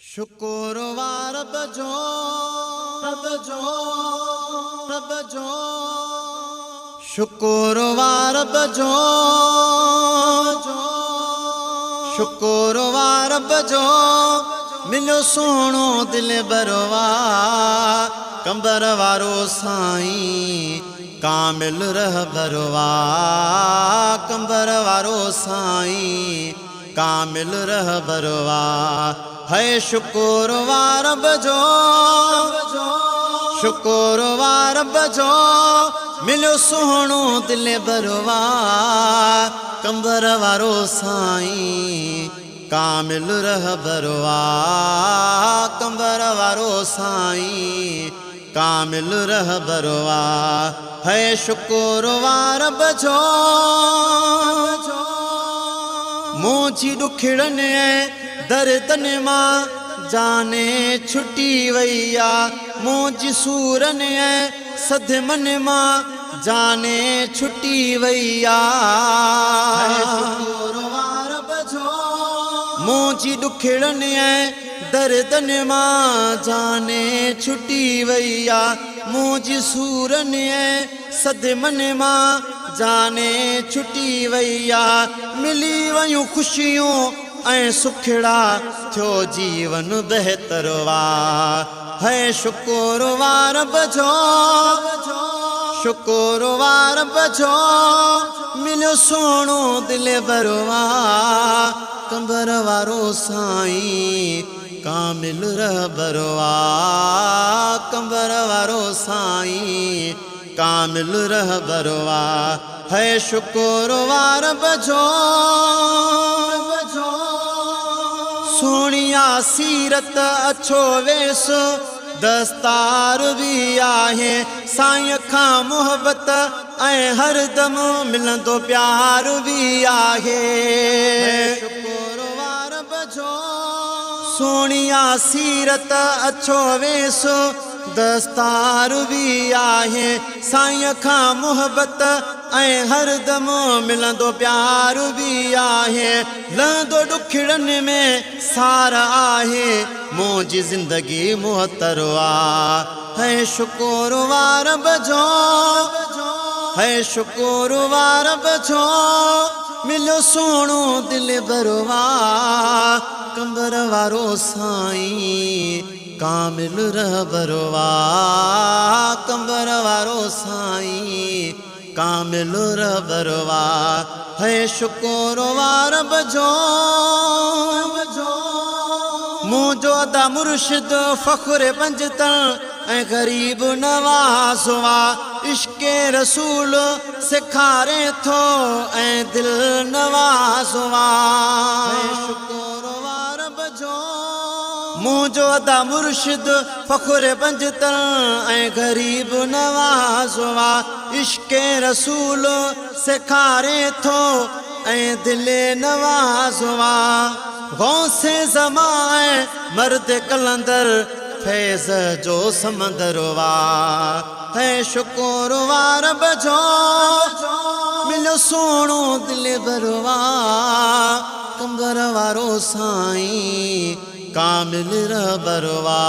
शुक्रवार बजो बजो बजो शुक्रवार बजो शुक्रवार बजो मिलो सोनो दिल बरवा कंबर वारो साईं कामिल रह बरवा कंबर वारो साईं कामिल रह बरवा है शुक्रवार बजो शुक्रवार बजो मिलो सोहणो दिल बरवा कंबर वारो साईं कामिल रह बरवा कंबर वारो साईं कामिल रह बरवा है शुक्रवार बजो मोची दुखड़न दर्दन मां जाने छुटी वैया मोजी सूरन सदमन मां जाने छुटी वैया शुक्रवार बजो मोजी दुखड़न दर्दन मां जाने छुटी वैया मोजी सूरन सदमन मां जाने छुटी वैया मिली वयूं खुशियों ऐं सुखड़ा थियो जीवन बहतरवा है शुक्रवार बजो शुक्रवार बजो मिलो सोनो दिल बरवा कंबर वारो साईं कामिल रह बरवा कंबर वारो साईं कामिल रह बरवा है शुक्रवार बजो सोनिया सीरत अच्छो वेस दस्तार भी आहे साईं खां मोहब्बत ऐं हरदम मिलंदो प्यार भी आहे शुक्रवार बजो सोनिया सीरत अच्छो वेस दस्तार भी आहे साईं खां मोहब्बत ऐं हरदम मिलंदो प्यार भी आहे लहंदो दुखड़न में सार आहे मोजी जिंदगी मोहतरवा है शुक्रवार बजो है शुक्रवार बजो मिलो सोनो दिल बरवा कंबर वारो साईं कामिल रह बरवा कंबर वारो साईं कामिल रह बरवा है शुक्रवार बजो मुझो दा मुर्शिद फख्र पंजतन ऐं गरीब नवाज़वा इश्क़े रसूल सिखारे थो ऐं दिल नवाज़वा शुक्रवार बजो मुझो अदा मुर्शिद फख्र पंजतन ऐं गरीब नवाज़वा इश्क़े रसूल सिखारे थो ऐं दिल नवाज़वा गौसे ज़माए मर्द कलंदर फैज़ जो समंदरवा है शुक्रवार बजो मिलो सोनो दिल बरवा कंबर वारो साईं कामिल रह बरवा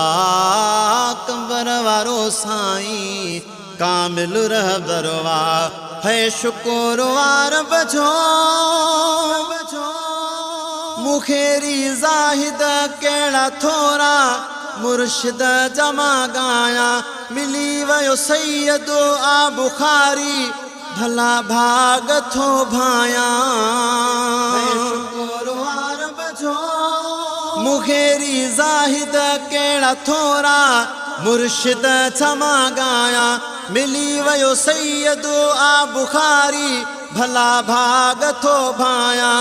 कंबर वारो साईं कामिल रह बरवा है शुक्रवार बजो मुखेरी ज़ाहिद केड़ा थोरा मुर्शिद जमा गाया मिली वयो सैयद आ बुखारी भला भाग थो भाया शुक्रवार बजो मुखेरी ज़ाहिद केड़ा थोरा मुर्शिद जमा गाया मिली वयो सैयद आ बुखारी भला भाग थो भाया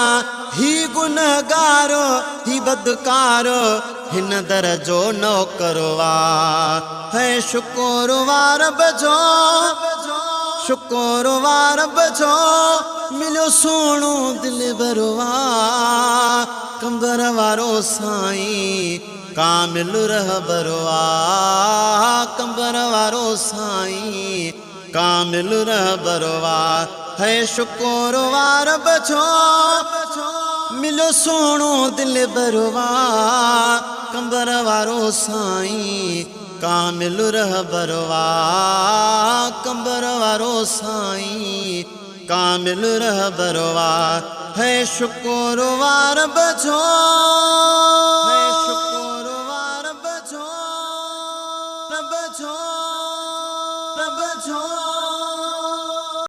ही गुनहगारो ही बदकारो हिन दरजो नौकरवा है शुक्रवार बजो शुक्रवार बजो मिलो सोनो दिल बरवा कंबर वारो साईं कामिल रह बरवा कंबर वारो साईं कामिल रह बरवा है शुक्रवार बजो मिलो सोणो दिल बरवा कंबर वारो साईं कामिल रह बरवा कंबर वारो साईं कामिल रह बरवा है शुक्रवार बजो है शुक्रवार बजो रब जो